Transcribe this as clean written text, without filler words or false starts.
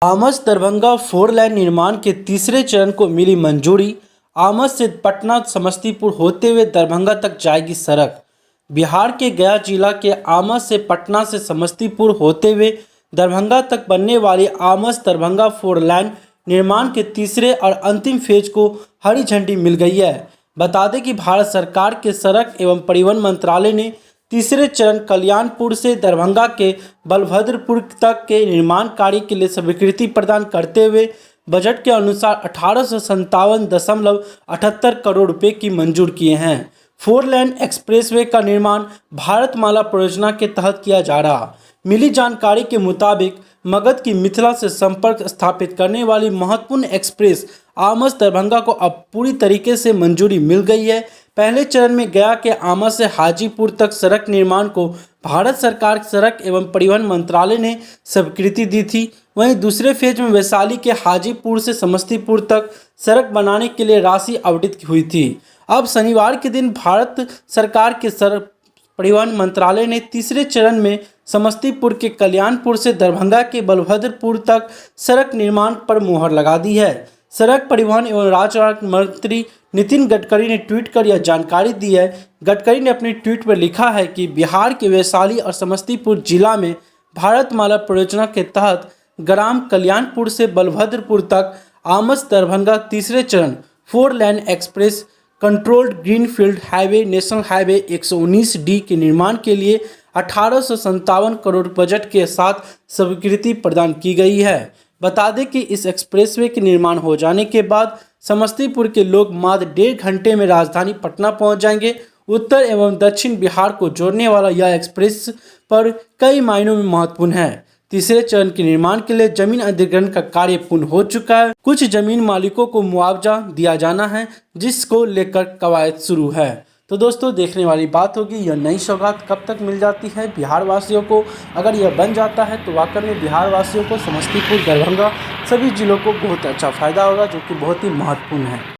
Amas Darbhanga four line निर्माण के तीसरे चरण को मिली मंजूरी। आमस से पटना समस्तीपुर होते हुए दरभंगा तक जाएगी सड़क। बिहार के गया जिला के आमस से पटना से समस्तीपुर होते हुए दरभंगा तक बनने वाली आमस दरभंगा फोर लाइन निर्माण के तीसरे और अंतिम फेज को हरी झंडी मिल गई है। बता दें कि भारत सरकार के सड़क एवं परिवहन मंत्रालय ने तीसरे चरण कल्याणपुर से दरभंगा के बलभद्रपुर तक के निर्माण कार्य के लिए स्वीकृति प्रदान करते हुए बजट के अनुसार 1857.78 करोड़ रुपए की मंजूर किए हैं। फोर लेन एक्सप्रेसवे का निर्माण भारतमाला परियोजना के तहत किया जा रहा। मिली जानकारी के मुताबिक मगध की मिथिला से संपर्क स्थापित करने वाली महत्वपूर्ण एक्सप्रेस आमस दरभंगा को अब पूरी तरीके से मंजूरी मिल गई है। पहले चरण में गया के आमस से हाजीपुर तक सड़क निर्माण को भारत सरकार सड़क एवं परिवहन मंत्रालय ने स्वीकृति दी थी। वहीं दूसरे फेज में वैशाली के हाजीपुर से समस्तीपुर तक सड़क बनाने के लिए राशि आवंटित हुई थी। अब शनिवार के दिन भारत सरकार के सड़क परिवहन मंत्रालय ने तीसरे चरण में समस्तीपुर के कल्याणपुर से दरभंगा के बलभद्रपुर तक सड़क निर्माण पर मुहर लगा दी है। सड़क परिवहन एवं राजमार्ग मंत्री नितिन गडकरी ने ट्वीट कर यह जानकारी दी है। गडकरी ने अपने ट्वीट पर लिखा है कि बिहार के वैशाली और समस्तीपुर जिला में भारतमाला परियोजना के तहत ग्राम कल्याणपुर से बलभद्रपुर तक आमस दरभंगा तीसरे चरण four lane express controlled greenfield highway national highway 119D के निर्माण के लिए 1857 करोड़ बजट के साथ स्वीकृति प्रदान की गई है। बता दें कि इस एक्सप्रेसवे के निर्माण हो जाने के बाद समस्तीपुर के लोग मात्र 1.5 घंटे में राजधानी पटना पहुंच जाएंगे। उत्तर एवं दक्षिण बिहार को जोड़ने वाला यह एक्सप्रेस पर कई मायनों में महत्वपूर्ण है। तीसरे चरण के निर्माण के लिए जमीन अधिग्रहण का कार्य पूर्ण हो चुका है। कुछ जमीन मालिकों को मुआवजा दिया जाना है, जिसको लेकर कवायद शुरू है। तो दोस्तों, देखने वाली बात होगी यह नई सौगात कब तक मिल जाती है बिहार वासियों को। अगर यह बन जाता है तो वाकई में बिहार वासियों को समस्तीपुर दरभंगा सभी जिलों को बहुत अच्छा फायदा होगा, जो कि बहुत ही महत्वपूर्ण है।